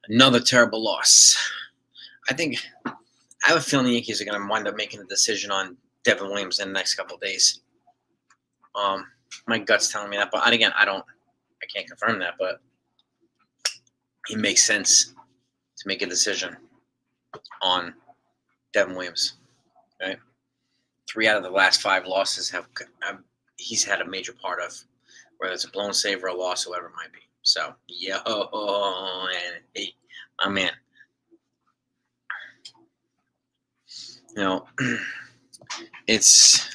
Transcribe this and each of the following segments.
Another terrible loss. I think I have a feeling the Yankees are going to wind up making a decision on Devin Williams in the next couple of days. My gut's telling me that, but again, I can't confirm that, but it makes sense to make a decision on Devin Williams. Right, 3 out of the last 5 losses he's had a major part of, whether it's a blown save or a loss, or whatever it might be. So, and hey, my man, it's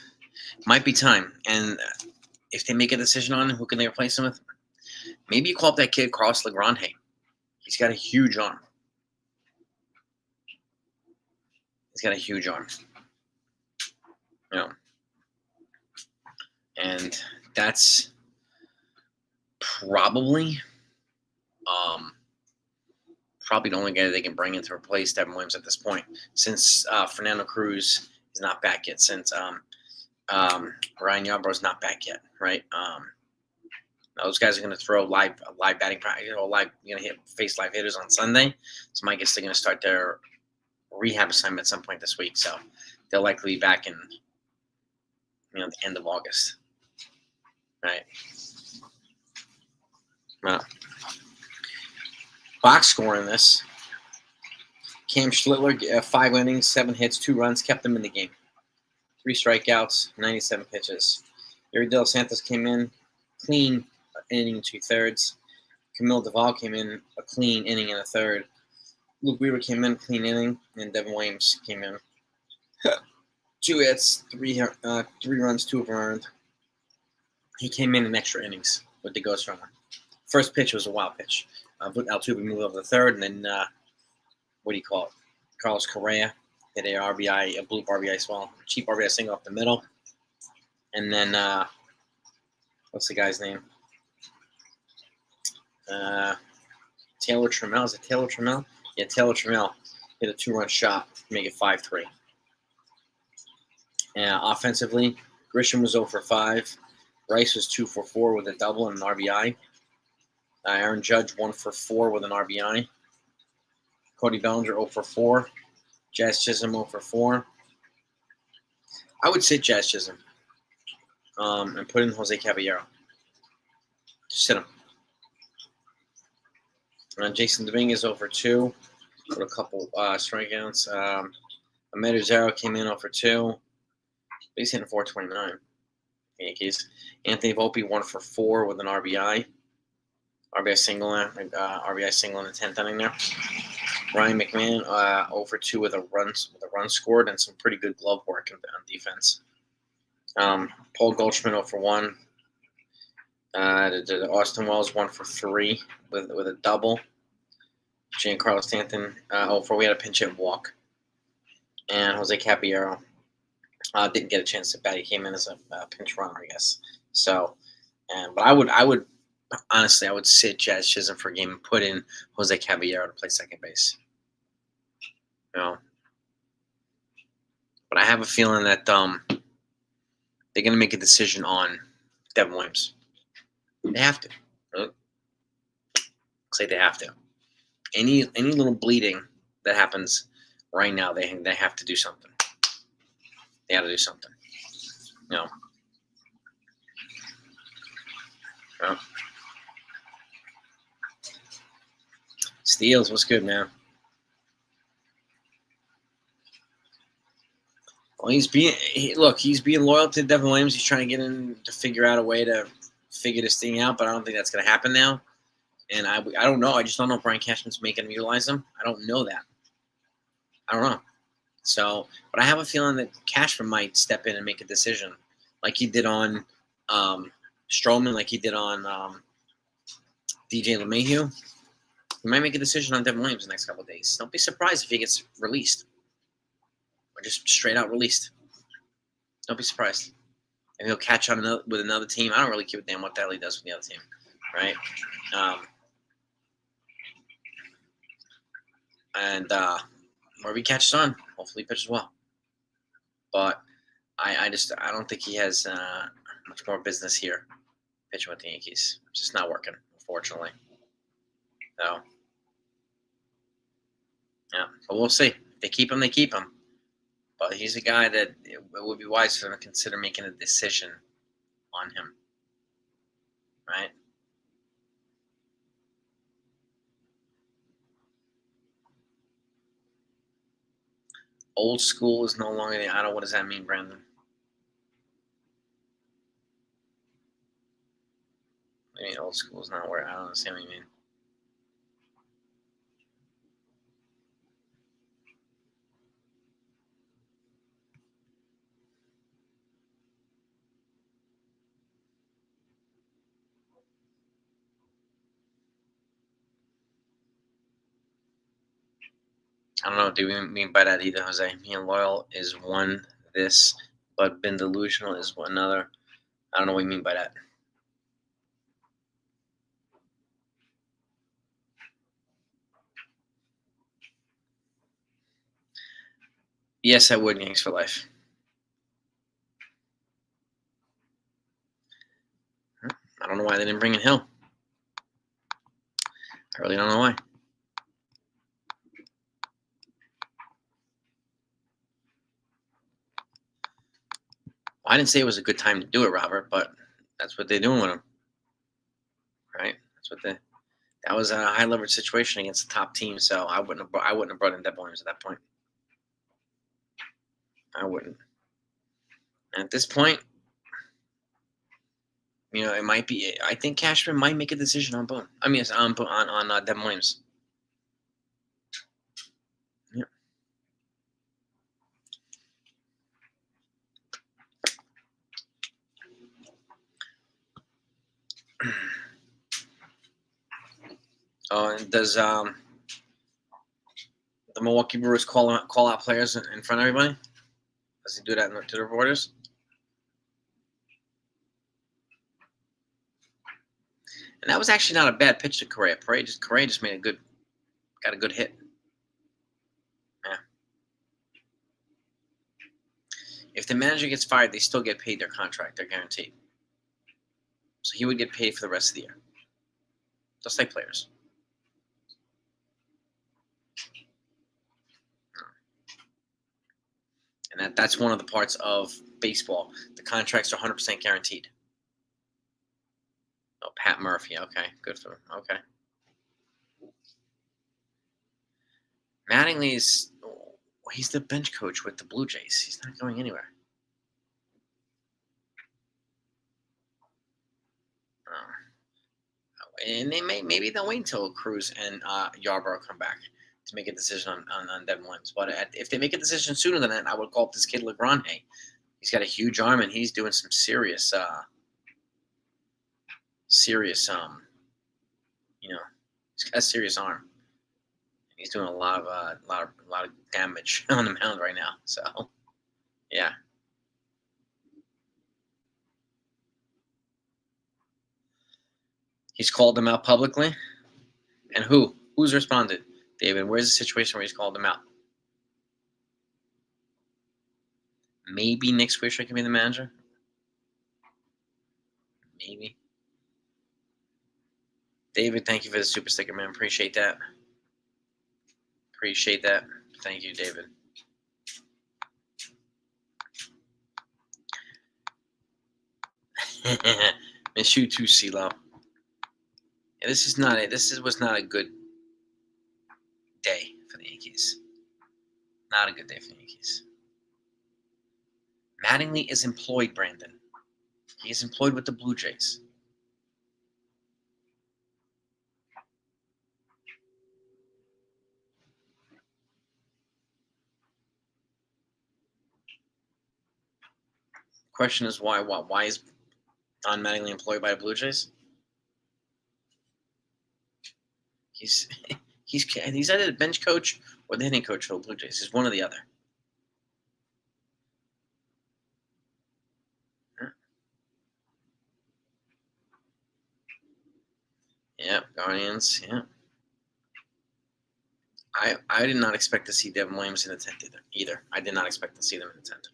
might be time. And if they make a decision on who can they replace him with, maybe you call up that kid Carlos Legrande. He's got a huge arm. And that's probably the only guy they can bring in to replace Devin Williams at this point, since Fernando Cruz is not back yet, since Ryan Yarbrough's not back yet, right? Those guys are going to throw live batting practice, face live hitters on Sunday. So my guess they're going to start their rehab assignment at some point this week. So they'll likely be back in the end of August, right? Well, box score in this: Cam Schlittler, 5 innings, 7 hits, 2 runs, kept them in the game. 3 strikeouts, 97 pitches. Yuri De Los Santos came in clean inning and 2/3. Camille Duvall came in a clean inning and a third. Luke Weaver came in clean inning, and Devin Williams came in 2 hits, 3 runs, 2 earned. He came in extra innings with the ghost runner. First pitch was a wild pitch. Altuve moved over the third, and then Carlos Correa hit a bloop RBI swell, cheap RBI single up the middle, and then what's the guy's name? Taylor Trammell. Is it Taylor Trammell? Yeah, Taylor Trammell hit a 2-run shot to make it 5-3. Offensively, Grisham was 0 for 5. Rice was 2 for 4 with a double and an RBI. Aaron Judge 1 for 4 with an RBI. Cody Bellinger 0 for 4. Jazz Chisholm 0 for 4. I would sit Jazz Chisholm and put in Jose Caballero. Just sit him. Jason Dominguez 0 for 2 with a couple strikeouts. Managerial came in 0 for 2. He's hitting 429. Yankees. Anthony Volpe 1 for 4 with an RBI. RBI single in the 10th inning there. Ryan McMahon 0 for 2 with a run scored and some pretty good glove work on defense. Paul Goldschmidt 0 for 1. Austin Wells 1 for 3 with a double. Giancarlo Stanton 0 for. We had a pinch hit walk. And Jose Caballero didn't get a chance to bat. He came in as a pinch runner, I guess. So, but I would honestly, I would sit Jazz Chisholm for a game and put in Jose Caballero to play second base. But I have a feeling that they're going to make a decision on Devin Williams. They have to. Looks like they have to. Any little bleeding that happens right now, they have to do something. They got to do something. Steels, what's good, man? Well, he's being loyal to Devin Williams. He's trying to get in to figure out a way to figure this thing out, but I don't think that's going to happen now. And I don't know. I just don't know if Brian Cashman's making him utilize him. I don't know that. I don't know. So, but I have a feeling that Cashman might step in and make a decision, like he did on Stroman, like he did on DJ LeMahieu. He might make a decision on Devin Williams in the next couple of days. Don't be surprised if he gets released. Or just straight out released. Don't be surprised. And he'll catch on with another team. I don't really give a damn what the hell he does with the other team. Right? Wherever he catches on, hopefully he pitches well. But I don't think he has much more business here pitching with the Yankees. It's just not working, unfortunately. So, Yeah, but we'll see. If they keep him, they keep him. But he's a guy that it would be wise for them to consider making a decision on him, right? Old school is no longer the idol. What does that mean, Brandon? I mean, old school is not where I don't understand what you mean. I don't know. Do we mean by that either, Jose? Being loyal is one this, but being delusional is another. I don't know what you mean by that. Yes, I would. Yanks for life. I don't know why they didn't bring in Hill. I really don't know why. I didn't say it was a good time to do it, Robert, but that's what they're doing with him, right? That's what they. That was a high leverage situation against the top team, so I wouldn't have brought in Devin Williams at that point. I wouldn't. And at this point, it might be. I think Cashman might make a decision on Boone. I mean, on Devin Williams. Yeah. Oh, and does the Milwaukee Brewers call out players in front of everybody? Does he do that to the reporters? And that was actually not a bad pitch to Correa. Correa just got a good hit. Yeah. If the manager gets fired, they still get paid their contract. They're guaranteed. So he would get paid for the rest of the year, just like players. And that's one of the parts of baseball. The contracts are 100% guaranteed. Oh, Pat Murphy. Okay, good for him. Okay. Mattingly's he's the bench coach with the Blue Jays. He's not going anywhere. And maybe they'll wait until Cruz and Yarbrough come back to make a decision on Devin Williams. But if they make a decision sooner than that, I would call up this kid Legrand. He's got a huge arm and he's doing some serious he's got a serious arm. He's doing a lot of damage on the mound right now. So, yeah. He's called them out publicly. And who's responded? David, where's the situation where he's called them out? Maybe Nick Swisher can be the manager. Maybe. David, thank you for the super sticker, man. Appreciate that. Thank you, David. Miss you too, CeeLo. Yeah, was not a good day for the Yankees. Not a good day for the Yankees. Mattingly is employed, Brandon. He is employed with the Blue Jays. Question is why? What? Why is Don Mattingly employed by the Blue Jays? He's either the bench coach or the hitting coach for the Blue Jays. He's one or the other. Yeah, Guardians. Yeah. I did not expect to see Devin Williams in the tent either. I did not expect to see them in the tent.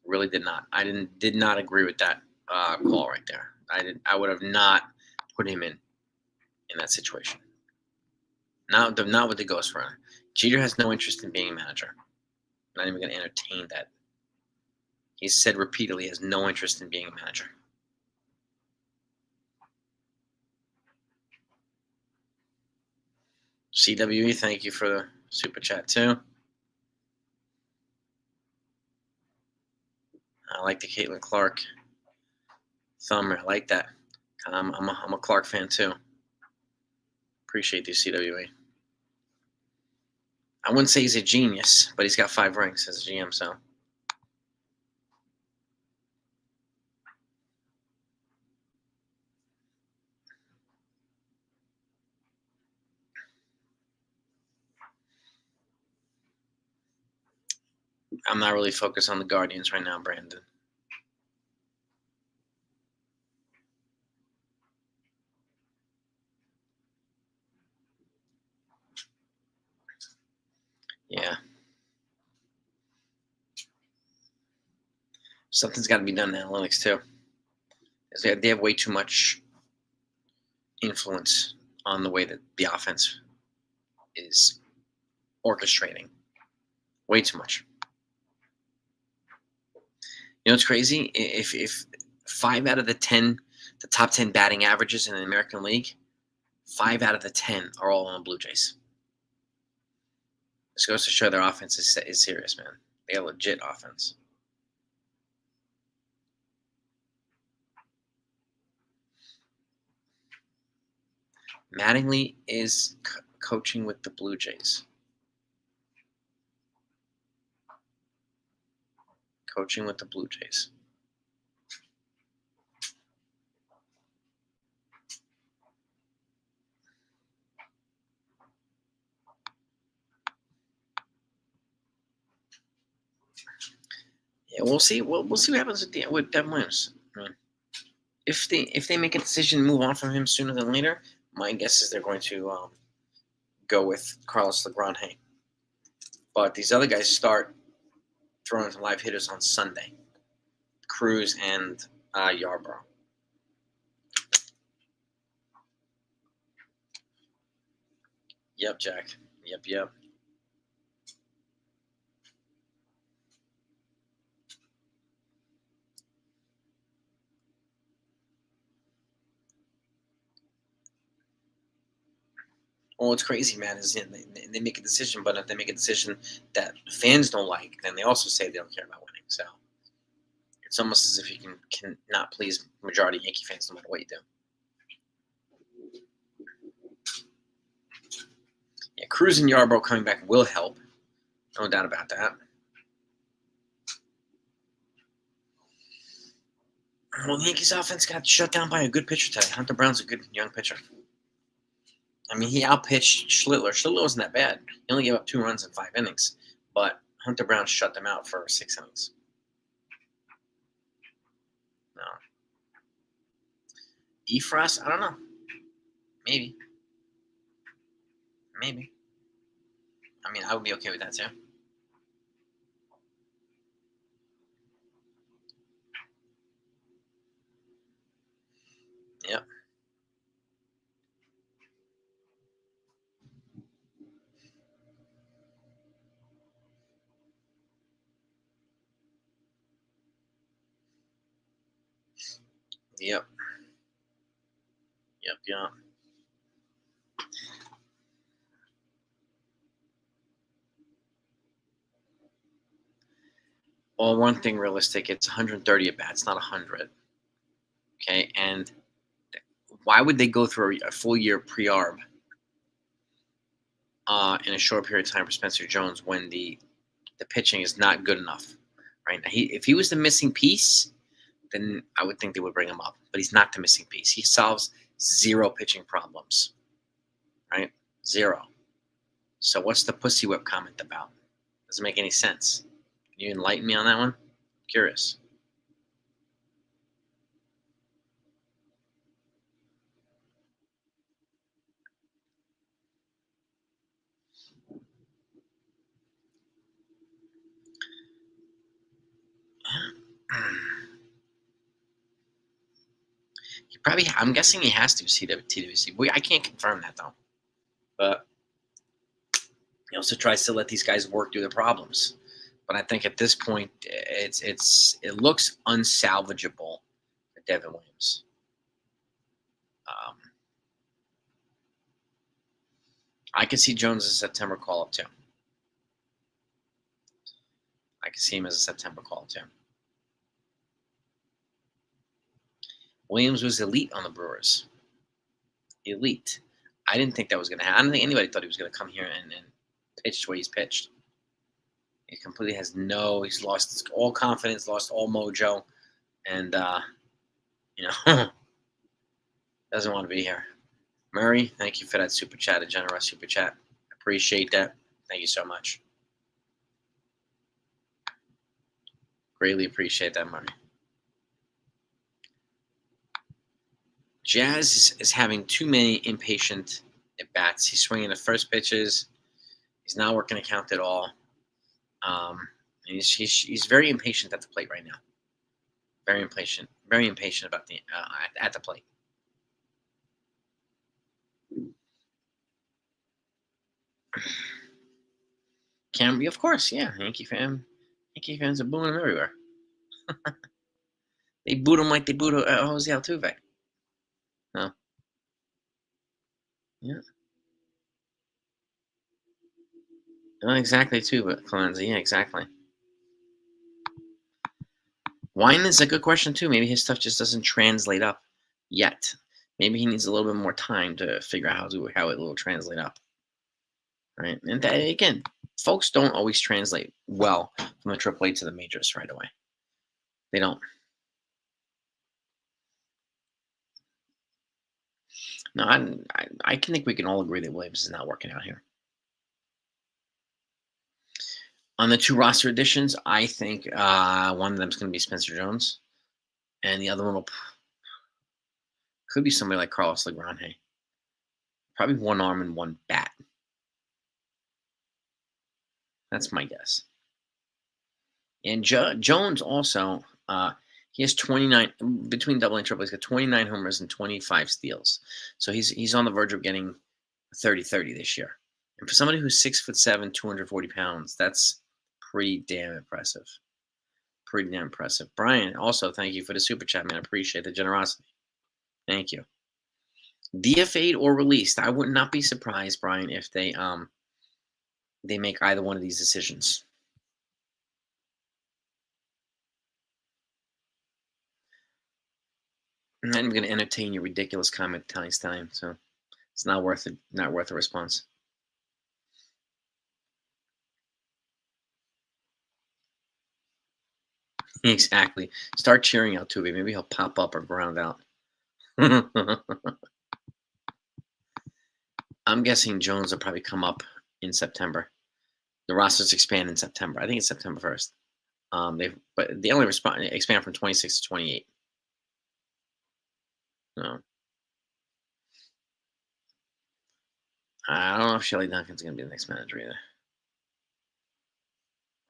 Really did not. I did not agree with that call right there. I would have not put him in that situation. Not with the Ghost Runner. Jeter has no interest in being a manager. Not even going to entertain that. He's said repeatedly he has no interest in being a manager. CWE, thank you for the super chat too. I like the Caitlin Clark thumb. I like that. I'm a Clark fan too. Appreciate you, CWE. I wouldn't say he's a genius, but he's got 5 rings as a GM, so. I'm not really focused on the Guardians right now, Brandon. Yeah. Something's got to be done in analytics, too. They have way too much influence on the way that the offense is orchestrating. Way too much. You know what's crazy? If 5 out of the top 10 batting averages in the American League, 5 out of the 10 are all on the Blue Jays. This goes to show their offense is serious, man. They have legit offense. Mattingly is coaching with the Blue Jays. Coaching with the Blue Jays. Yeah, we'll see. We'll see what happens with Devin Williams. I mean, if they make a decision to move on from him sooner than later, my guess is they're going to go with Carlos Legrand. But these other guys start throwing some live hitters on Sunday. Cruz and Yarbrough. Yep, Jack. Yep. Well, what's crazy, man, is they make a decision, but if they make a decision that fans don't like, then they also say they don't care about winning. So it's almost as if you can not please majority Yankee fans no matter what you do. Yeah, Cruz and Yarbrough coming back will help. No doubt about that. Well, the Yankees offense got shut down by a good pitcher today. Hunter Brown's a good young pitcher. I mean, he outpitched Schlittler. Schlittler wasn't that bad. He only gave up 2 runs in 5 innings. But Hunter Brown shut them out for 6 innings. No. Efros? I don't know. Maybe. I mean, I would be okay with that too. Yep. Yep. Well, one thing realistic, it's 130 at bats, not 100. Okay, and why would they go through a full year pre-arb in a short period of time for Spencer Jones when the pitching is not good enough? Right? Now, if he was the missing piece, then I would think they would bring him up. But he's not the missing piece. He solves 0 pitching problems. Right? 0. So what's the pussy whip comment about? Doesn't make any sense. Can you enlighten me on that one? Curious. I'm guessing he has to see the TWC. I can't confirm that though. But He also tries to let these guys work through the problems. But I think at this point, it looks unsalvageable for Devin Williams. Um, I could see Jones as a September call up too. I could see him as a September call too. Williams was elite on the Brewers. Elite. I didn't think that was going to happen. I don't think anybody thought he was going to come here and pitch the way he's pitched. He completely has he's lost all confidence, lost all mojo, and, doesn't want to be here. Murray, thank you for that super chat, a generous super chat. Appreciate that. Thank you so much. Greatly appreciate that, Murray. Jazz is having too many impatient at bats. He's swinging the first pitches. He's not working a count at all. He's very impatient at the plate right now. Very impatient about the at the plate. Camry, of course, yeah. Yankee fans are booing him everywhere. They booed him like they booed Jose Altuve. No. Yeah. Not exactly too, but Clemenza, yeah, exactly. Wine is a good question too. Maybe his stuff just doesn't translate up yet. Maybe he needs a little bit more time to figure out how it will translate up. Right, and that, again, folks don't always translate well from the AAA to the majors right away. They don't. No, I can think we can all agree that Williams is not working out here. On the two roster additions, I think one of them is going to be Spencer Jones, and the other one could be somebody like Carlos Legrand. Probably one arm and one bat. That's my guess. And Jones also, he has 29 between double and triple. He's got 29 homers and 25 steals. So he's on the verge of getting 30-30 this year. And for somebody who's 6'7", 240 pounds, that's pretty damn impressive. Pretty damn impressive. Brian, also thank you for the super chat, man. I appreciate the generosity. Thank you. DFA'd or released. I would not be surprised, Brian, if they make either one of these decisions. I'm not even going to entertain your ridiculous comment telling time, so it's not worth it. Not worth a response. Exactly. Start cheering out Altuve. Maybe he'll pop up or ground out. I'm guessing Jones will probably come up in September. The rosters expand in September. I think it's September 1st. But they only expand from 26 to 28. No. I don't know if Shelly Duncan's going to be the next manager either.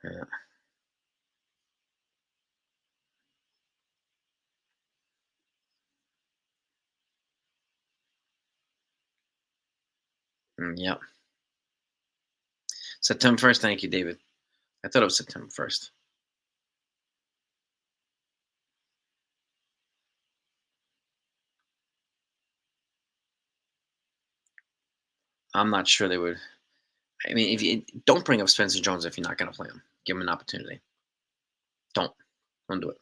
Yeah. Yep. September 1st. Thank you, David. I thought it was September 1st. I'm not sure they would. I mean, if you don't bring up Spencer Jones if you're not going to play him, give him an opportunity. Don't do it.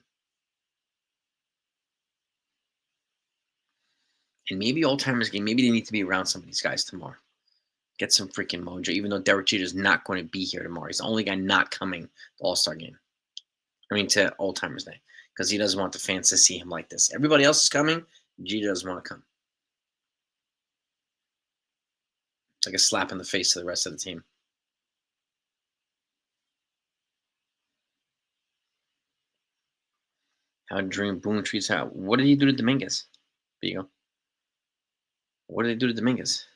And maybe old timers game. Maybe they need to be around some of these guys tomorrow. Get some freaking mojo. Even though Derek Jeter's not going to be here tomorrow, he's the only guy not coming to All-Star game. I mean, to Old Timers Day, because he doesn't want the fans to see him like this. Everybody else is coming. Jeter doesn't want to come. It's like a slap in the face to the rest of the team. How Dream Boone treats out. What did he do to Dominguez? Beagle. What did they do to Dominguez?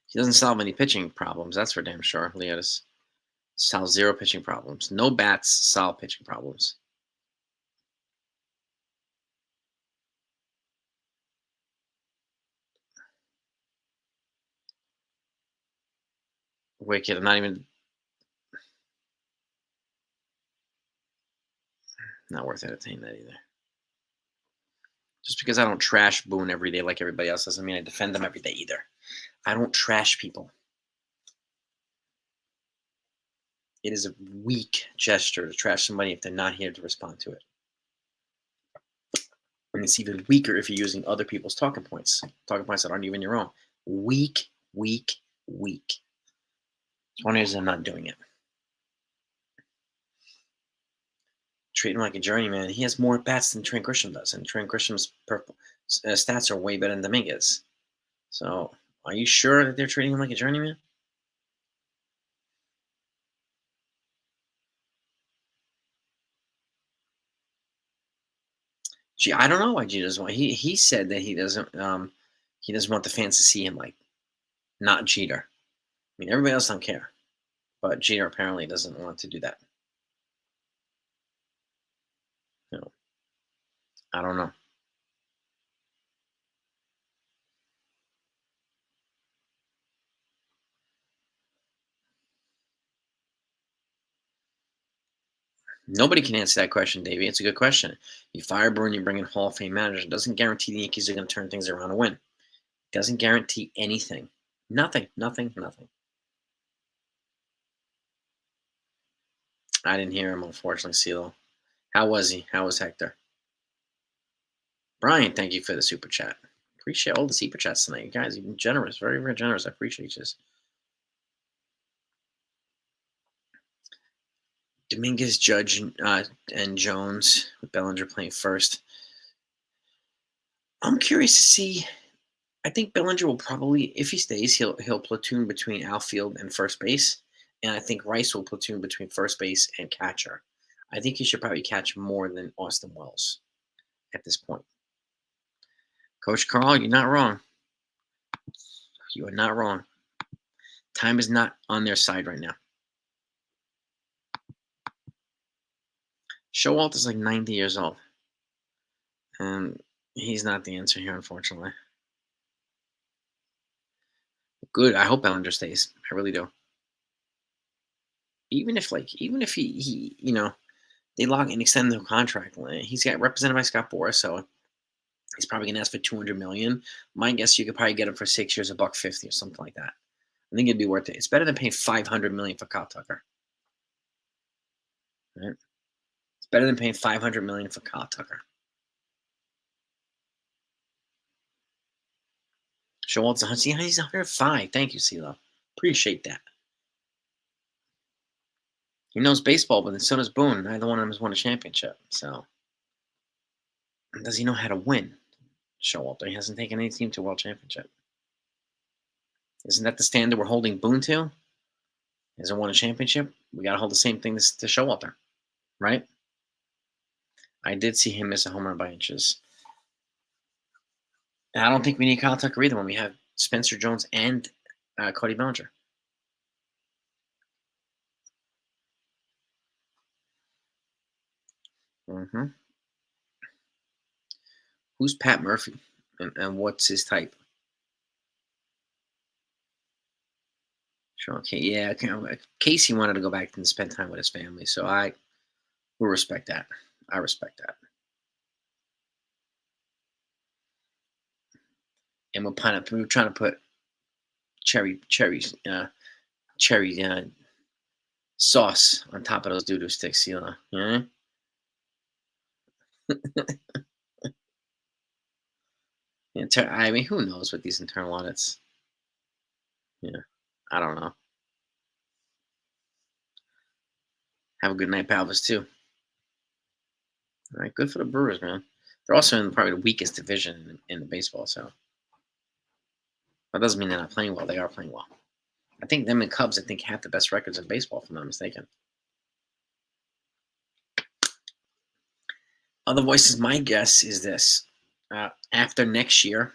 He doesn't solve any pitching problems. That's for damn sure. Leotis solves 0 pitching problems. No bats solve pitching problems. wicked. I'm not even not worth entertaining that either. Just because I don't trash Boone every day like everybody else doesn't mean I defend them every day either. I don't trash people. It is a weak gesture to trash somebody if they're not here to respond to it. And it's even weaker if you're using other people's talking points that aren't even your own. Weak, weak, weak. It's one reason I'm not doing it. Treat him like a journeyman. He has more bats than Trent Grisham does, and Trent Grisham's stats are way better than Dominguez. So, are you sure that they're treating him like a journeyman? Gee, I don't know why G doesn't want. He said that he doesn't want the fans to see him like not Jeter. I mean, everybody else don't care, but Jeter apparently doesn't want to do that. No, I don't know. Nobody can answer that question, Davey. It's a good question. You fire Bruin, you bring in Hall of Fame managers. It doesn't guarantee the Yankees are going to turn things around and win. It doesn't guarantee anything. Nothing, nothing, nothing. I didn't hear him, unfortunately, CeeLo. How was he? How was Hector? Brian, thank you for the super chat. Appreciate all the super chats tonight. You guys, you've been generous, very, very generous. I appreciate this. Dominguez, Judge, and Jones with Bellinger playing first. I'm curious to see. I think Bellinger will probably, if he stays, he'll platoon between outfield and first base, and I think Rice will platoon between first base and catcher. I think he should probably catch more than Austin Wells at this point. Coach Carl, you're not wrong. You are not wrong. Time is not on their side right now. Showalter is like 90 years old, and he's not the answer here, unfortunately. Good. I hope Bellinger stays. I really do. Even if he they lock and extend the contract, he's got represented by Scott Boras, so he's probably gonna ask for $200 million. My guess, you could probably get him for 6 years, $150 or something like that. I think it'd be worth it. It's better than paying $500 million for Kyle Tucker. Right? It's better than paying $500 million for Kyle Tucker. Showalter's he's 105. Thank you, CeeLo. Appreciate that. He knows baseball, but so does Boone. Neither one of them has won a championship. So, does he know how to win? Showalter. He hasn't taken any team to a world championship. Isn't that the standard we're holding Boone to? He hasn't won a championship. We got to hold the same thing to Showalter, right? I did see him miss a home run by inches. And I don't think we need Kyle Tucker either when we have Spencer Jones and Cody Bellinger. Mm-hmm. Who's Pat Murphy, and what's his type? Sure. Okay. Yeah. Casey wanted to go back and spend time with his family, so I will respect that. I respect that. And we're trying to put cherry sauce on top of those doo-doo sticks, Yeah. I mean, who knows with these internal audits? Yeah, I don't know. Have a good night, Palvis, too. All right, good for the Brewers, man. They're also in probably the weakest division in the baseball, so that doesn't mean they're not playing well. They are playing well. I think them and Cubs, I think, have the best records in baseball, if I'm not mistaken. Other voices, my guess is this. After next year,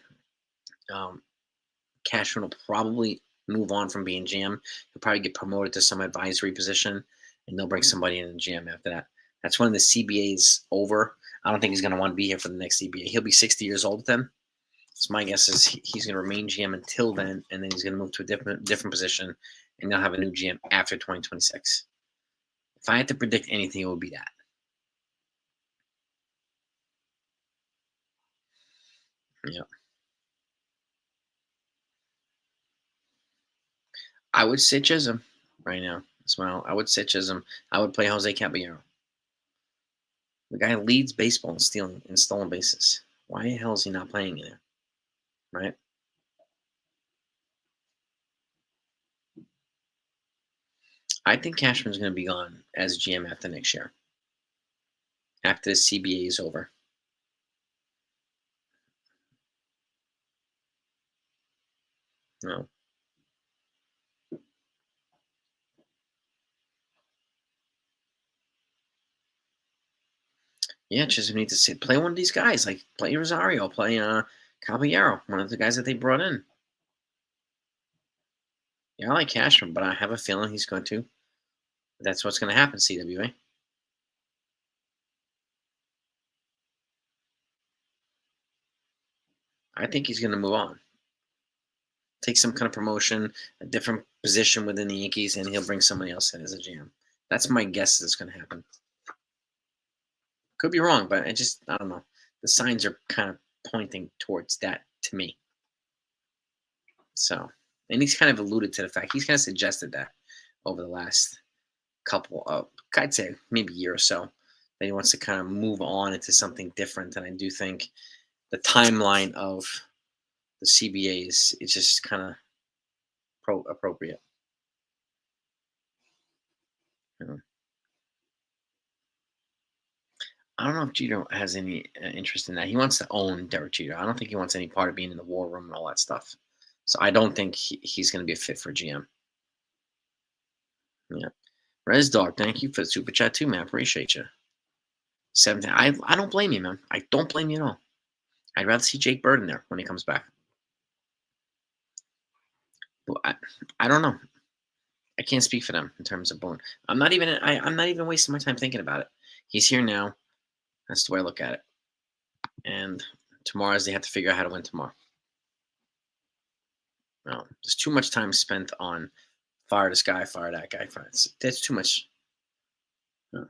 Cashman will probably move on from being GM. He'll probably get promoted to some advisory position, and they'll bring somebody in GM after that. That's when the CBA's over. I don't think he's going to want to be here for the next CBA. He'll be 60 years old then. So my guess is he's going to remain GM until then, and then he's going to move to a different position and they'll have a new GM after 2026. If I had to predict anything, it would be that. Yeah. I would sit Chisholm right now as well. I would sit Chisholm. I would play Jose Caballero. The guy leads baseball in stealing and stolen bases. Why the hell is he not playing in there? Right? I think Cashman's going to be gone as GM after next year, after the CBA is over. No. Yeah, Chisholm needs to sit, play one of these guys, like play Rosario, play Caballero, one of the guys that they brought in. Yeah, I like Cashman, but I have a feeling he's going to. That's what's going to happen, CWA. I think he's going to move on. Take some kind of promotion, a different position within the Yankees, and he'll bring somebody else in as a GM. That's my guess that's going to happen. Could be wrong, but I don't know. The signs are kind of pointing towards that to me. So, and he's kind of alluded to the fact, he's kind of suggested that over the last couple of, I'd say maybe year or so, that he wants to kind of move on into something different. And I do think the timeline of the CBA is just kind of appropriate. You know? I don't know if Jeter has any interest in that. He wants to own Derek Jeter. I don't think he wants any part of being in the war room and all that stuff. So I don't think he's going to be a fit for GM. Yeah. Res Dog, thank you for the super chat too, man. Appreciate you. 17. I don't blame you, man. I don't blame you at all. I'd rather see Jake Bird in there when he comes back. But I don't know. I can't speak for them in terms of Boone. I'm not even wasting my time thinking about it. He's here now. That's the way I look at it. And tomorrow's they have to figure out how to win tomorrow. No, there's too much time spent on fire this guy, fire that guy. That's too much. No.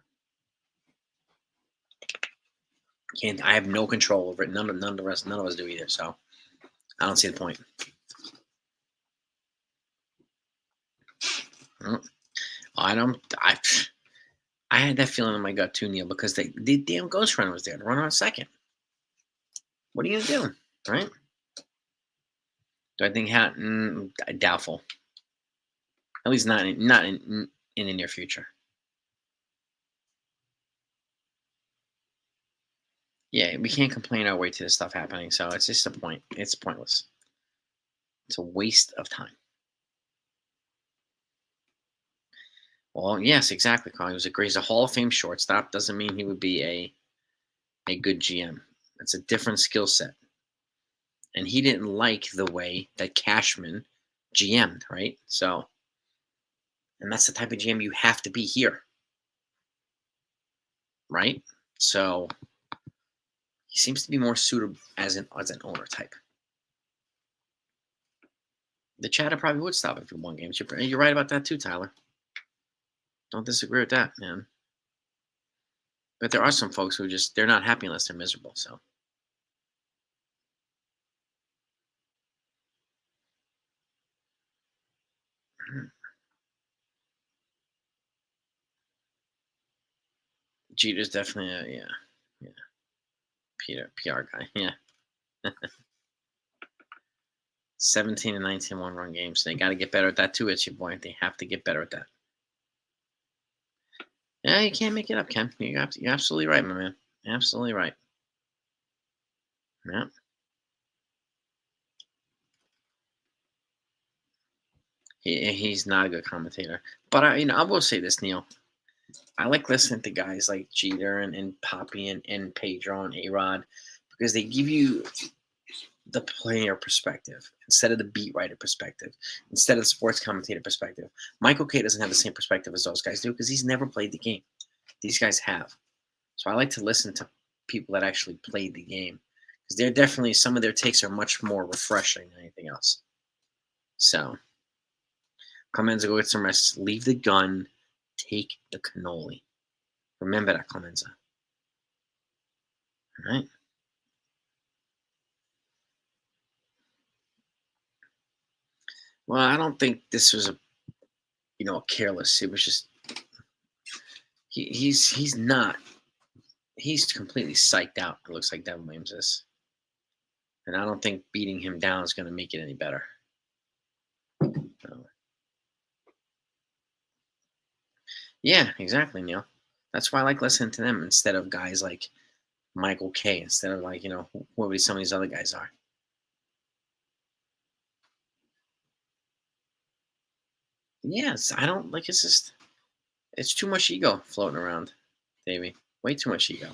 Can't. I have no control over it. None of the rest. None of us do either. So I don't see the point. I don't. I had that feeling in my gut too, Neil, because the damn Ghost Runner was there to run on second. What are you gonna do, right? Do I think Hatton? Doubtful. At least not in the near future. Yeah, we can't complain our way to this stuff happening, so it's just a point. It's pointless. It's a waste of time. Well, yes, exactly, Carl. He's a Hall of Fame shortstop. Doesn't mean he would be a good GM. It's a different skill set. And he didn't like the way that Cashman GM'd, right? So, and that's the type of GM you have to be here, right? So, he seems to be more suited as an owner type. The chatter probably would stop after one game. You're right about that too, Tyler. Don't disagree with that, man. But there are some folks who they're not happy unless they're miserable. So Jeter's definitely yeah. Peter PR guy. Yeah. 17 and 19 one-run games. They got to get better at that too, Itchy boy. They have to get better at that. Yeah, you can't make it up, Ken. You're absolutely right, my man. Absolutely right. Yeah. He's not a good commentator. But I will say this, Neil. I like listening to guys like Jeter and Poppy and Pedro and A-Rod because they give you the player perspective instead of the beat writer perspective, instead of the sports commentator perspective. Michael K doesn't have the same perspective as those guys do because he's never played the game. These guys have. So I like to listen to people that actually played the game because they're definitely, some of their takes are much more refreshing than anything else. So, Clemenza, go get some rest. Leave the gun. Take the cannoli. Remember that, Clemenza. All right? Well, I don't think this was careless. It was just he's not. He's completely psyched out. It looks like Devin Williams is, and I don't think beating him down is going to make it any better. So, yeah, exactly, Neil. That's why I like listening to them instead of guys like Michael K. Instead of whoever some of these other guys are. Yes, I don't like. It's too much ego floating around, Davey. Way too much ego.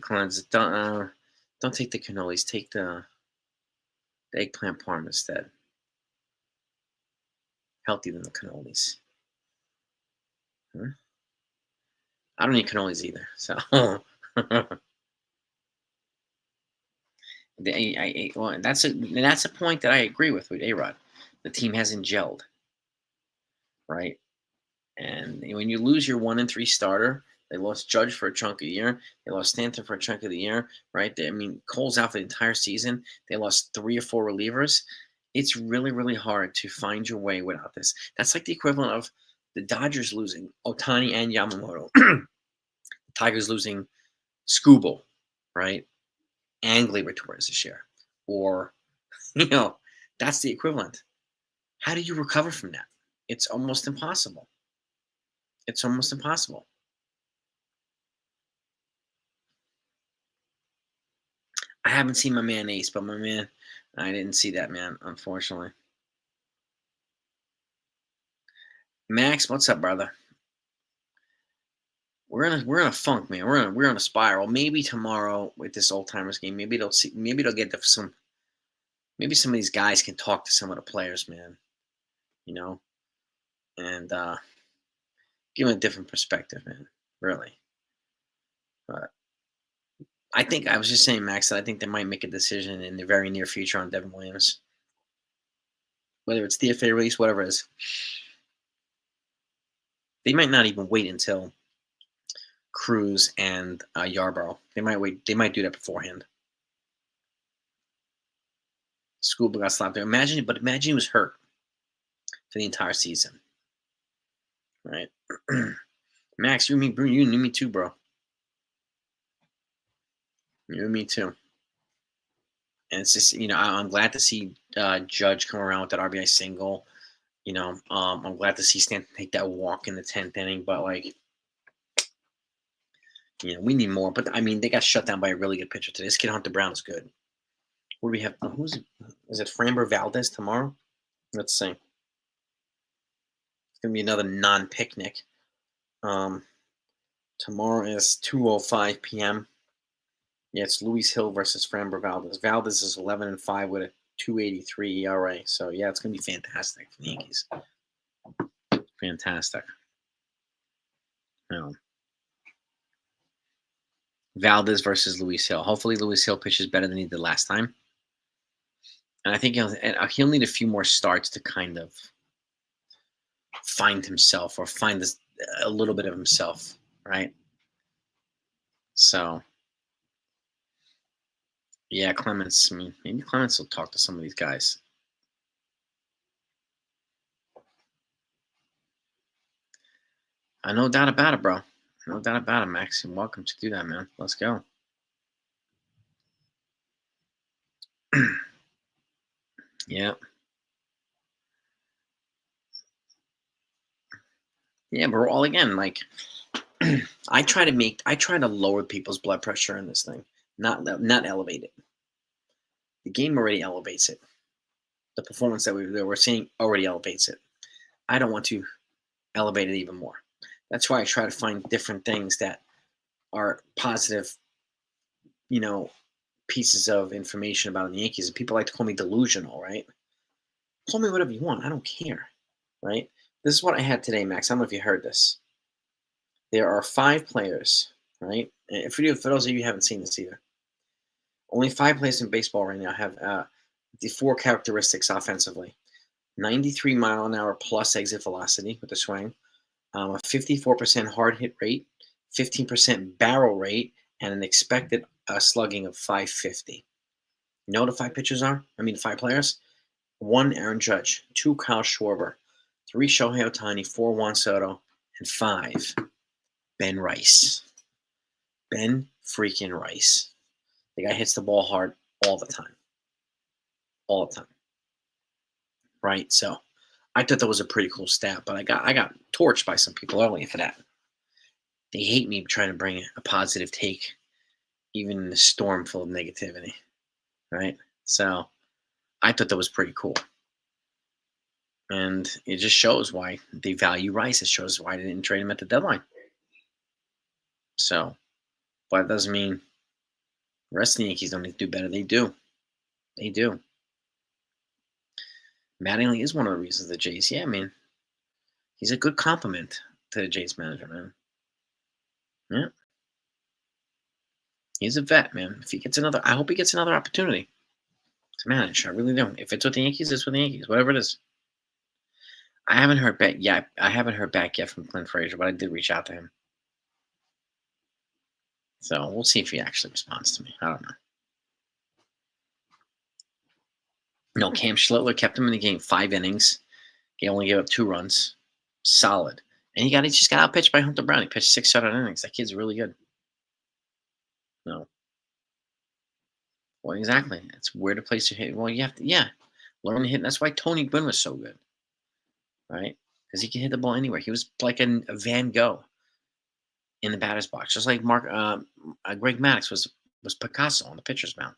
Clowns, don't take the cannolis. Take the eggplant parm instead. Healthier than the cannolis. Huh? I don't eat cannolis either. So well, that's a point that I agree with A-Rod. The team hasn't gelled, right? And when you lose your 1-3 starter, they lost Judge for a chunk of the year. They lost Stanton for a chunk of the year, right? Cole's out for the entire season. They lost 3 or 4 relievers. It's really, really hard to find your way without this. That's like the equivalent of the Dodgers losing Otani and Yamamoto. The Tigers losing Scooble, right? And Gleyber Torres this year. Or, that's the equivalent. How do you recover from that? It's almost impossible. It's almost impossible. I haven't seen my man Ace, but my man, I didn't see that man, unfortunately. Max, what's up, brother? We're in a funk, man. We're in a spiral. Maybe tomorrow with this old timers game, maybe they'll get to some. Maybe some of these guys can talk to some of the players, man. And give them a different perspective, man. Really. But I think I was just saying, Max, that I think they might make a decision in the very near future on Devin Williams. Whether it's DFA release, whatever it is. They might not even wait until Cruz and Yarborough. They might wait. They might do that beforehand. Scuba got slapped there. Imagine he was hurt for the entire season. Right? Max, you and me too, bro. You and me too. And it's just, I'm glad to see Judge come around with that RBI single. I'm glad to see Stanton take that walk in the 10th inning, but we need more. But they got shut down by a really good pitcher today. This kid Hunter Brown is good. What do we have? Is it Framber Valdez tomorrow? Let's see. It's gonna be another non-picnic. Tomorrow is 2:05 p.m. Yeah, it's Luis Hill versus Framber Valdez. Valdez is 11-5 with a 2.83 ERA. So yeah, it's gonna be fantastic for the Yankees. Fantastic. Valdez versus Luis Hill. Hopefully, Luis Hill pitches better than he did last time. And I think he'll need a few more starts to kind of find himself or find a little bit of himself, right? So, yeah, Clemens. Maybe Clemens will talk to some of these guys. No doubt about it, bro. No doubt about it, Max. You're welcome to do that, man. Let's go. Yeah. Yeah, but we're all again I try to lower people's blood pressure in this thing, not elevate it. The game already elevates it. The performance that we're seeing already elevates it. I don't want to elevate it even more. That's why I try to find different things that are positive, pieces of information about the Yankees. And people like to call me delusional, right? Call me whatever you want. I don't care, right? This is what I had today, Max. I don't know if you heard this. There are 5 players, right? And for those of you who haven't seen this either, only 5 players in baseball right now have the 4 characteristics offensively: 93-mile-an-hour plus exit velocity with the swing, a 54% hard hit rate, 15% barrel rate, and an expected slugging of 550. You know what the 5 pitchers are? I mean, 5 players. 1, Aaron Judge. 2, Kyle Schwarber. 3, Shohei Ohtani. 4, Juan Soto. And 5, Ben Rice. Ben freaking Rice. The guy hits the ball hard all the time. All the time. Right? So I thought that was a pretty cool stat, but I got torched by some people earlier for that. They hate me trying to bring a positive take, even in a storm full of negativity. Right? So I thought that was pretty cool. And it just shows why they value Rice. It shows why they didn't trade him at the deadline. So, but it doesn't mean the rest of the Yankees don't need to do better. They do. They do. Mattingly is one of the reasons the Jays, yeah, I mean, he's a good compliment to the Jays manager, man. Yeah. He's a vet, man. If he gets another, I hope he gets another opportunity to manage. I really do. If it's with the Yankees, it's with the Yankees, whatever it is. I haven't heard back yet. I haven't heard back yet from Clint Frazier, but I did reach out to him. So we'll see if he actually responds to me. I don't know. No, Cam Schlittler kept him in the game 5 innings. He only gave up 2 runs. Solid. And he just got outpitched by Hunter Brown. He pitched 6 shutout innings. That kid's really good. No. Well, exactly. It's where to place your hit. Well, you have to, yeah, learn to hit. That's why Tony Gwynn was so good, right? Because he can hit the ball anywhere. He was like a Van Gogh in the batter's box, just like Greg Maddux was Picasso on the pitcher's mound.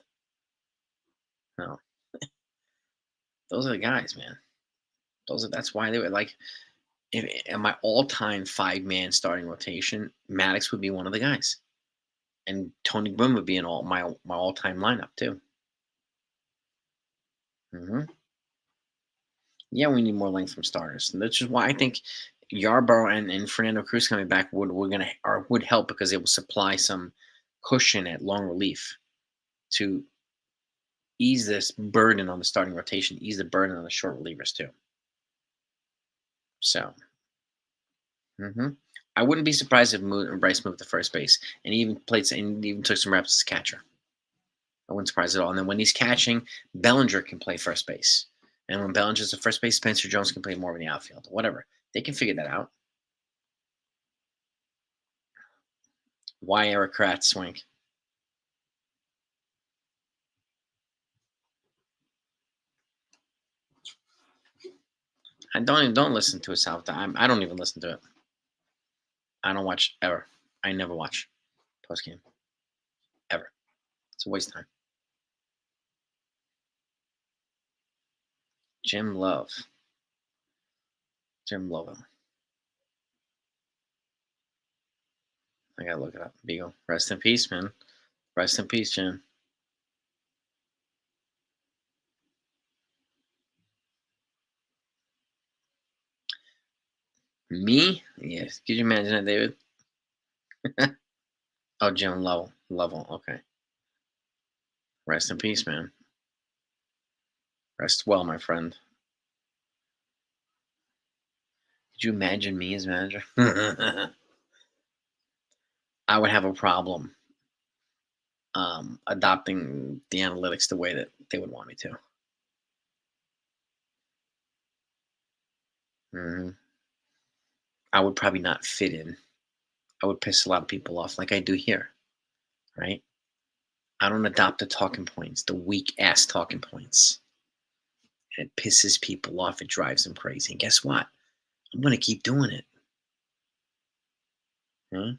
No, those are the guys, man. That's why they were like, in my all-time 5-man starting rotation, Maddux would be one of the guys, and Tony Gwynn would be in my all-time lineup too. hmm Yeah, we need more length from starters, and that's just why I think Yarborough and Fernando Cruz coming back would help, because it will supply some cushion at long relief to ease this burden on the starting rotation, ease the burden on the short relievers too. So, I wouldn't be surprised if Bryce moved to first base and even took some reps as catcher. I wouldn't surprise at all. And then when he's catching, Bellinger can play first base. And when Bellinger's at first base, Spencer Jones can play more in the outfield. Whatever. They can figure that out. Why Eric Kratz swing? I don't listen to it South. I don't even listen to it. I don't watch ever. I never watch post game ever. It's a waste of time. Jim Love. Jim Love. I gotta look it up. Beagle. Rest in peace, man. Rest in peace, Jim. Me? Yes. Could you imagine that, David? Oh, Jim Lovell. Lovell. Okay. Rest in peace, man. Rest well, my friend. Could you imagine me as manager? I would have a problem adopting the analytics the way that they would want me to. hmm I would probably not fit in. I would piss a lot of people off, like I do here, right? I don't adopt the talking points, the weak ass talking points. It pisses people off. It drives them crazy. And guess what? I'm going to keep doing it. Hmm?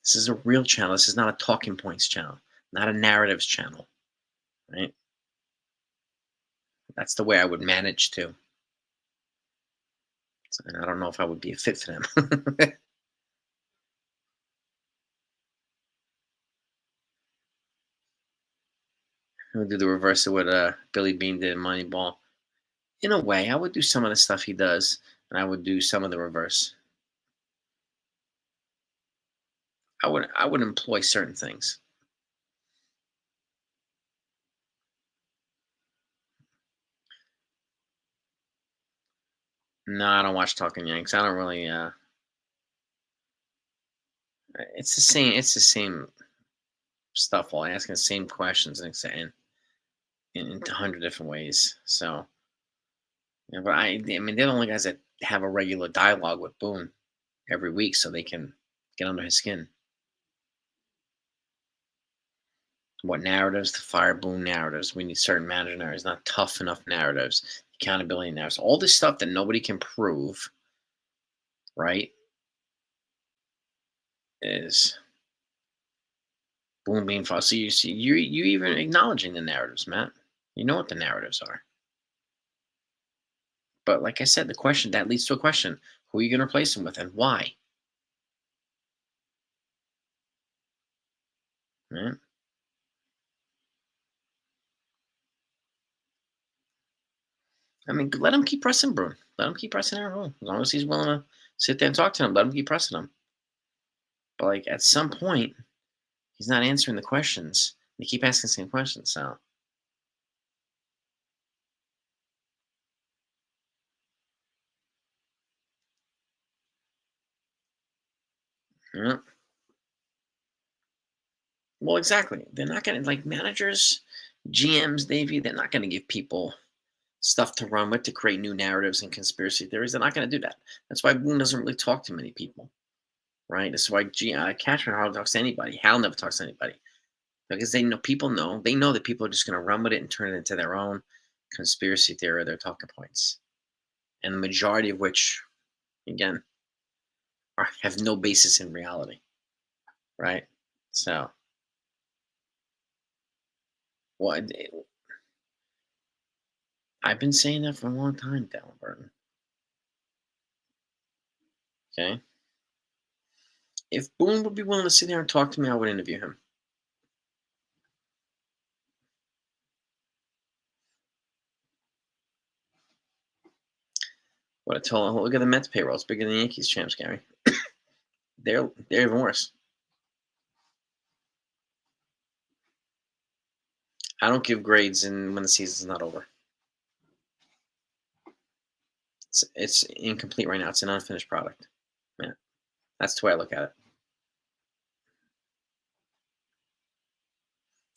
This is a real channel. This is not a talking points channel, not a narratives channel, right? That's the way I would manage to. And I don't know if I would be a fit for them. I would do the reverse of what Billy Bean did in Moneyball. In a way, I would do some of the stuff he does. and I would do some of the reverse. I would employ certain things. No, I don't watch Talking Yanks. I don't really. It's the same. It's the same stuff. While asking the same questions and in 100 different ways. So, yeah, but I mean, they're the only guys that have a regular dialogue with Boone every week, so they can get under his skin. What narratives? The fire Boone narratives. We need certain manager narratives, not tough enough narratives, accountability narratives, all this stuff that nobody can prove, right? Is Boom being false. So you see, you even acknowledging the narratives, Matt. You know what the narratives are. But like I said, the question that leads to a question: who are you going to replace him with, and why? Right? I mean, let him keep pressing Bruin. Let him keep pressing Aaron Boone. As long as he's willing to sit there and talk to him, let him keep pressing him. But like at some point, he's not answering the questions. They keep asking the same questions. So yeah. Well, exactly. They're not going to like managers, GMs, Navy. They're not going to give people stuff to run with to create new narratives and conspiracy theories. They're not going to do that. That's why Boone doesn't really talk to many people, right? That's why Cashman hardly talks to anybody. Hal never talks to anybody because they know that people are just going to run with it and turn it into their own conspiracy theory or their talking points, and the majority of which, again, have no basis in reality, right? So, what I've been saying that for a long time, Dallin Burton. Okay, if Boone would be willing to sit there and talk to me, I would interview him. What I told him, look at the Mets payroll; it's bigger than the Yankees champs, Gary. They're even worse. I don't give grades in when the season's not over. It's incomplete right now. It's an unfinished product. Yeah, that's the way I look at it.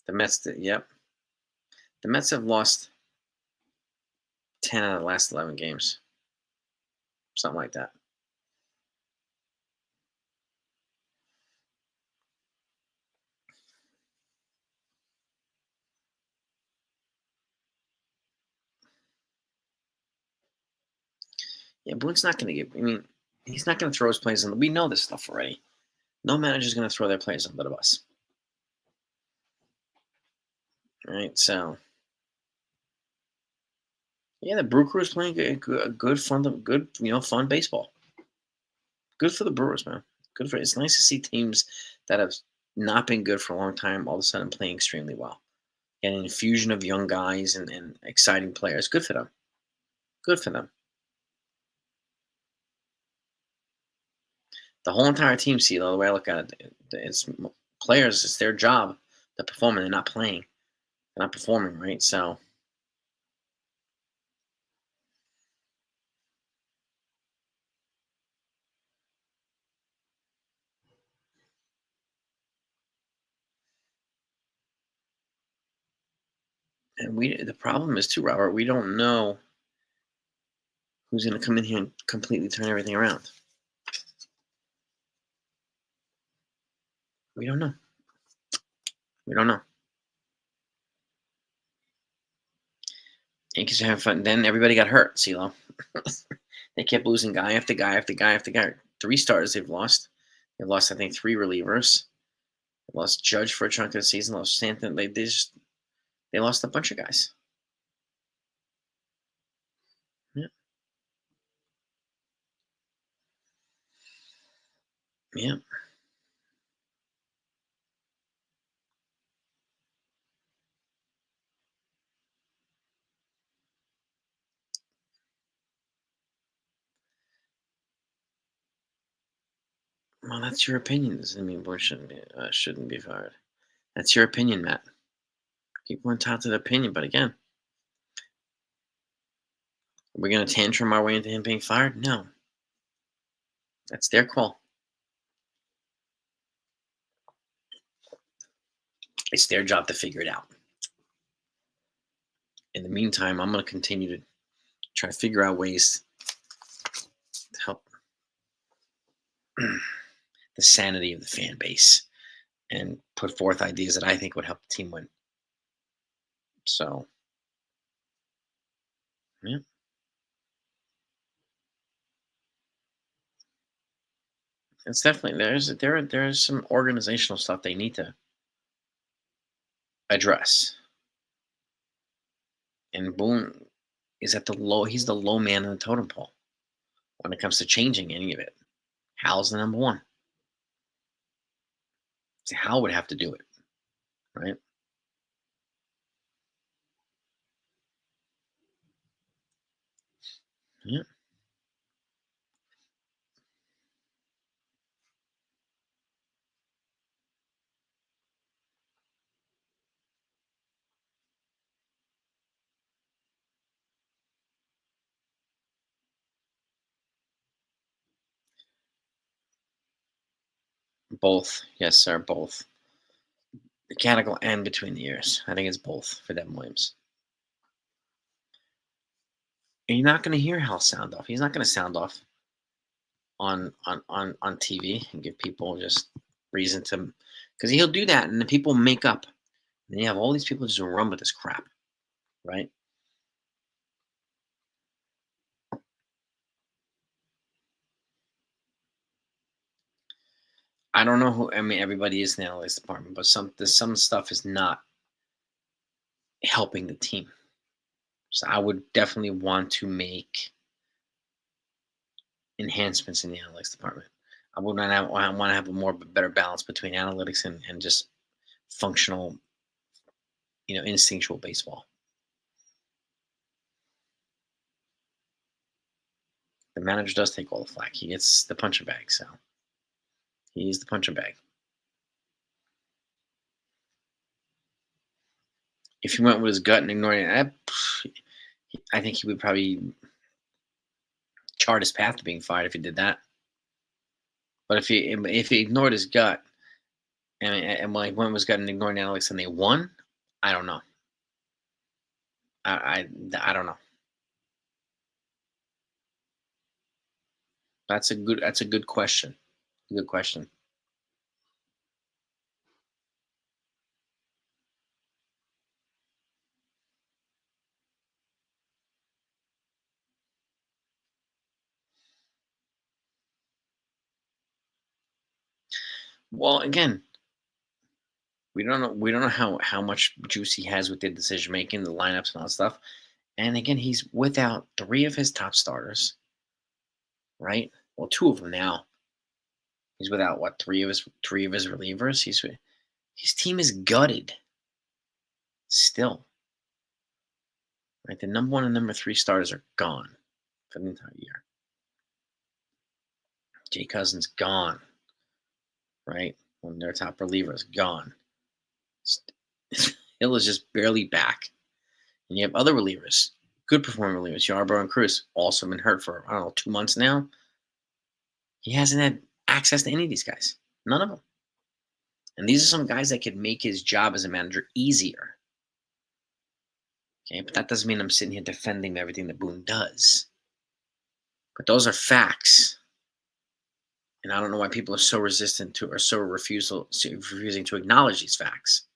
The Mets, yep, the Mets have lost 10 out of the last 11 games, something like that. Yeah, Boone's not going to give. I mean, he's not going to throw his players in. We know this stuff already. No manager's going to throw their players under the bus. All right, so yeah, the Brew Crew is playing good, fun baseball. Good for the Brewers, man. Good for it's nice to see teams that have not been good for a long time all of a sudden playing extremely well. And an infusion of young guys and exciting players. Good for them. Good for them. The whole entire team, see the way I look at it, it's players. It's their job to perform, and they're not playing. They're not performing, right? So, and the problem is too, Robert. We don't know who's going to come in here and completely turn everything around. We don't know. We don't know. Yankees are having fun. Then everybody got hurt, CeeLo. They kept losing guy after guy after guy after guy. 3 starters they've lost. They've lost, I think, 3 relievers. They lost Judge for a chunk of the season. Lost Stanton. They lost a bunch of guys. Yeah. Yeah. Well, that's your opinion. Doesn't mean Boone shouldn't be fired. That's your opinion, Matt. People are entitled to their opinion, but again, are we going to tantrum our way into him being fired? No, that's their call. It's their job to figure it out. In the meantime, I'm going to continue to try to figure out ways to help the sanity of the fan base and put forth ideas that I think would help the team win. So, yeah, it's definitely there's some organizational stuff they need to address. And Boone is at the low. He's the low man in the totem pole when it comes to changing any of it. Hal's the number one. See, Hal would have to do it, right? Yeah, both. Yes, sir, both. Mechanical and between the ears. I think it's both for Devin Williams. And you're not going to hear Hal sound off. He's not going to sound off on TV and give people just reason to, because he'll do that and the people make up. And you have all these people just run with this crap, right? I don't know who. I mean, everybody is in the analytics department, but some stuff is not helping the team. So I would definitely want to make enhancements in the analytics department. I would not have, I want to have a more better balance between analytics and just functional, instinctual baseball. The manager does take all the flack. He gets the punching bag, so he's the punching bag. If he went with his gut and ignored it, I think he would probably chart his path to being fired if he did that. But if he ignored his gut and when he went with his gut and ignored analytics and they won, I don't know. I don't know. That's a good question. Good question. Well, again, we don't know how much juice he has with the decision making, the lineups and all that stuff. And again, he's without three of his top starters, right? Well, two of them now. He's without what three of his relievers. His team is gutted still. Right, the number one and number three starters are gone for the entire year. Jay Cousins gone, right? One of their top relievers gone. Hill is just barely back. And you have other relievers, good performing relievers, Yarbrough and Cruz, also been hurt for, I don't know, 2 months now. He hasn't had access to any of these guys. None of them. And these are some guys that could make his job as a manager easier. Okay, but that doesn't mean I'm sitting here defending everything that Boone does. But those are facts. And I don't know why people are so resistant to or so refusing to acknowledge these facts.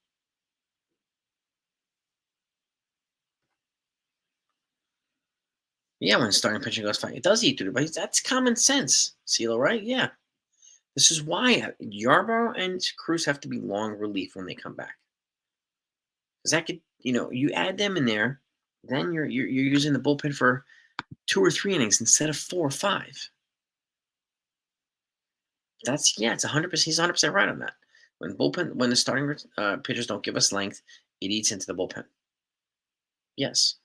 Yeah, when starting pitcher goes fine, it does eat through the base. That's common sense, CeeLo, right? Yeah. This is why Yarbrough and Cruz have to be long relief when they come back. Because that could, you add them in there, then you're using the bullpen for 2 or 3 innings instead of 4 or 5. It's 100%. He's 100% right on that. When the starting pitchers don't give us length, it eats into the bullpen. Yes.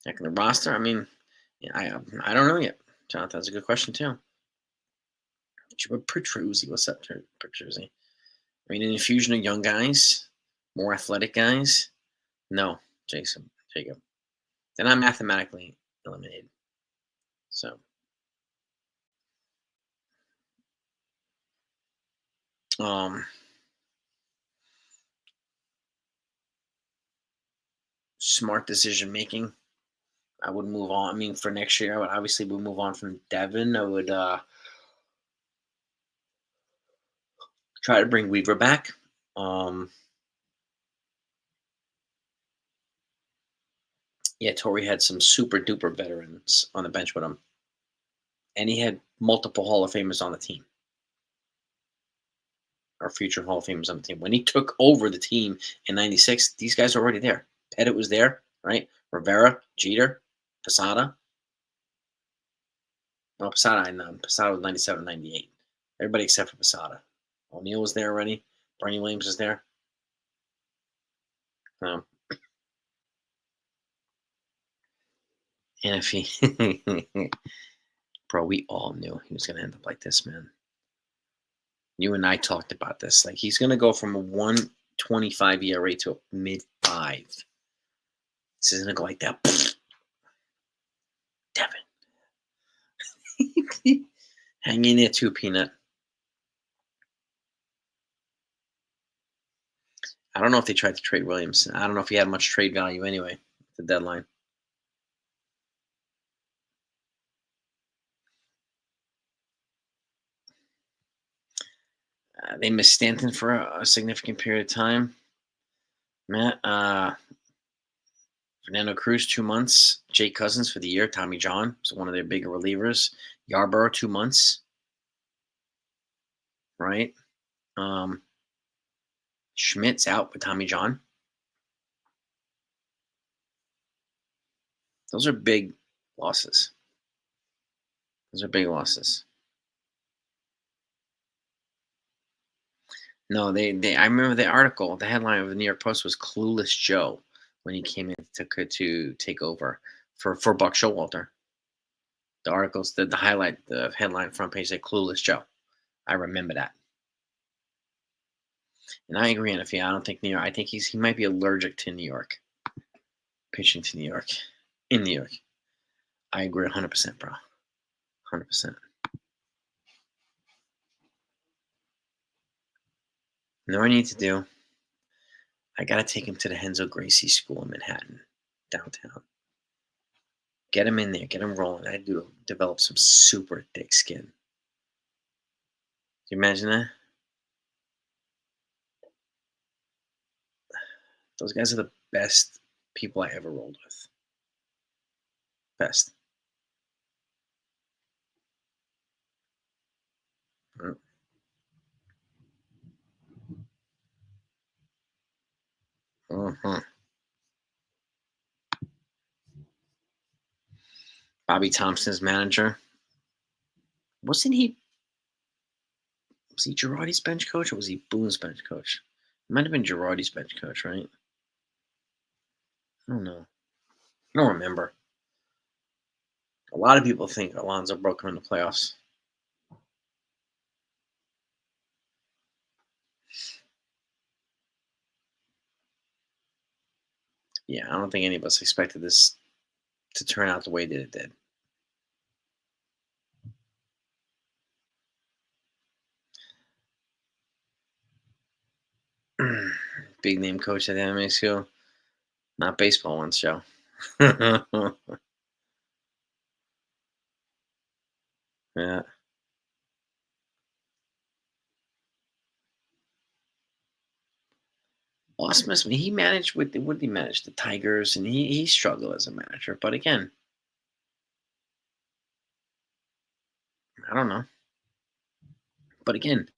Heck, the roster. I mean, Yeah, I don't know yet. Jonathan, that's a good question too. Petruzzi, what's up, Petruzzi? I mean, an infusion of young guys, more athletic guys. No, Jacob. They're not mathematically eliminated. So, um, smart decision making. I would move on. I mean, for next year, I would obviously would move on from Devin. I would try to bring Weaver back. Um, yeah, Torrey had some super duper veterans on the bench with him, and he had multiple Hall of Famers on the team, or future Hall of Famers on the team. When he took over the team in '96, these guys were already there. Pettit was there, right? Rivera, Jeter, Posada. No, Posada was '97, '98. Everybody except for Posada. O'Neill was there already. Bernie Williams was there. Um, and if he, bro, we all knew he was going to end up like this, man. You and I talked about this. Like, he's going to go from a 125 ERA to a mid five. This isn't going to go like that. Devin. Hang in there too, Peanut. I don't know if they tried to trade Williams. I don't know if he had much trade value anyway at the deadline. They missed Stanton for a significant period of time. Matt, Fernando Cruz, 2 months. Jake Cousins for the year. Tommy John was one of their bigger relievers. Yarborough, 2 months. Right? Um, Schmidt's out with Tommy John. Those are big losses. Those are big losses. No, they. I remember the article. The headline of the New York Post was "Clueless Joe" when he came in to take over for Buck Showalter. The articles, the highlight, the headline front page said "Clueless Joe." I remember that, and I agree. And if I don't think New York. I think he might be allergic to New York, pitching to New York, in New York. I agree 100%, bro. 100%. You know what I need to do? I gotta take him to the Henzo Gracie School in Manhattan, downtown. Get him in there, get him rolling. I do develop some super thick skin. Can you imagine that? Those guys are the best people I ever rolled with. Best. Mm-hmm. Bobby Thompson's manager. Wasn't he? Was he Girardi's bench coach or was he Boone's bench coach? It might have been Girardi's bench coach, right? I don't know. I don't remember. A lot of people think Alonzo broke him in the playoffs. Yeah, I don't think any of us expected this to turn out the way that it did. Big name coach at the MMA school, not baseball ones, Joe. Yeah. Ausmus, he managed with what did he manage? The Tigers, and he struggled as a manager. But again, I don't know. But again,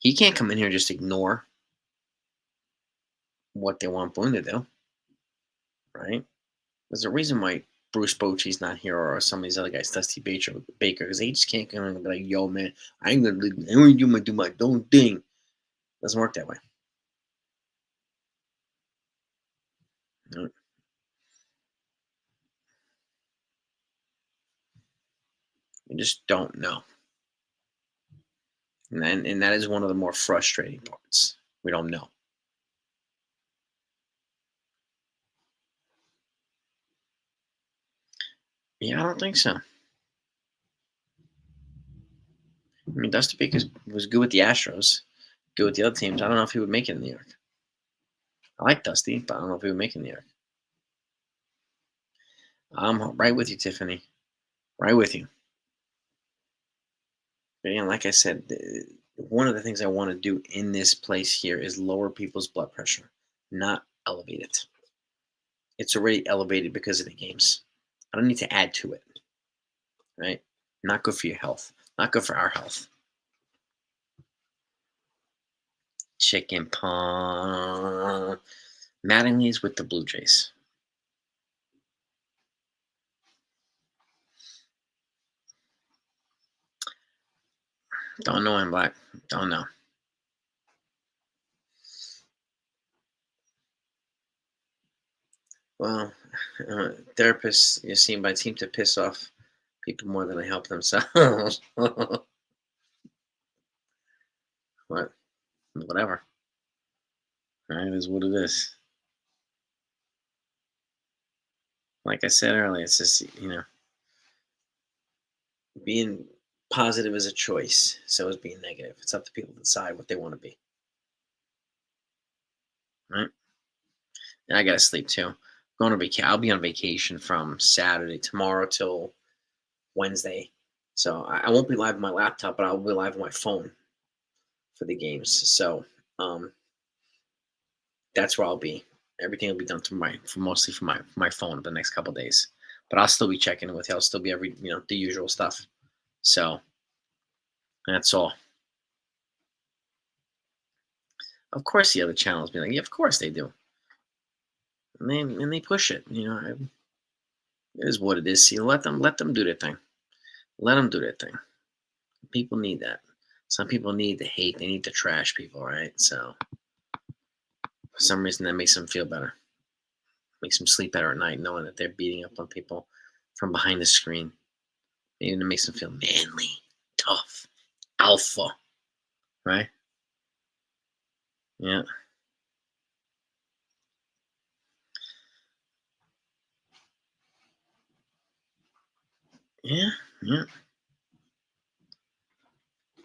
he can't come in here and just ignore what they want Boone to do, right? There's a reason why Bruce Bochy's not here or some of these other guys, Dusty Baker, because they just can't come in and be like, "Yo, man, I ain't gonna leave. I only do my own thing." Doesn't work that way. No. We just don't know. And that is one of the more frustrating parts. We don't know. Yeah, I don't think so. I mean, Dusty Baker was good with the Astros, good with the other teams. I don't know if he would make it in New York. I like Dusty, but I don't know if he would make it in New York. I'm right with you, Tiffany. Right with you. And like I said, one of the things I want to do in this place here is lower people's blood pressure, not elevate it. It's already elevated because of the games. I don't need to add to it, right? Not good for your health. Not good for our health. Chicken pong. Mattingly's with the Blue Jays. Don't know him, Black. Don't know. Well, therapists you seem by team to piss off people more than they help themselves. What? Whatever. Right? It is what it is. Like I said earlier, it's just being positive is a choice. So is being negative. It's up to people to decide what they want to be. Right? And I gotta sleep too. Going to vacation. I'll be on vacation from Saturday tomorrow till Wednesday. So I won't be live on my laptop, but I'll be live on my phone for the games. So um, that's where I'll be. Everything will be done mostly from my phone for the next couple of days. But I'll still be checking in with you. I'll still be the usual stuff. So that's all. Of course, the other channels be like, yeah, of course they do, and they push it. It is what it is. See, let them do their thing. Let them do their thing. People need that. Some people need the hate. They need to trash people, right? So for some reason, that makes them feel better. Makes them sleep better at night, knowing that they're beating up on people from behind the screen. Maybe it makes them feel manly, tough, alpha, right? Yeah, yeah, yeah.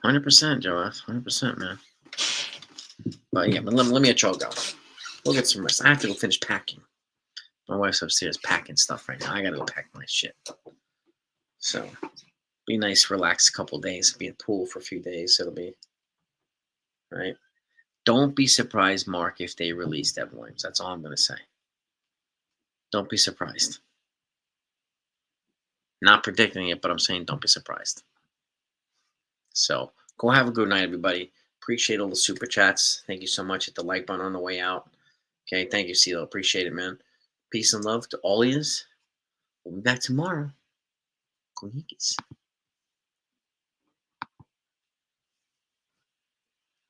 100%, Joe F. 100%, man. But yeah, but let me let y'all go. We'll get some rest. I have to go finish packing. My wife's upstairs packing stuff right now. I gotta go pack my shit. So be nice, relax a couple days, be at pool for a few days. It'll be right. Don't be surprised, Mark, if they release Devin Williams. That's all I'm gonna say. Don't be surprised. Not predicting it, but I'm saying don't be surprised. So go have a good night, everybody. Appreciate all the super chats. Thank you so much. Hit the like button on the way out. Okay, thank you, CeeLo. Appreciate it, man. Peace and love to all of yous. We'll be back tomorrow. Go Yankees.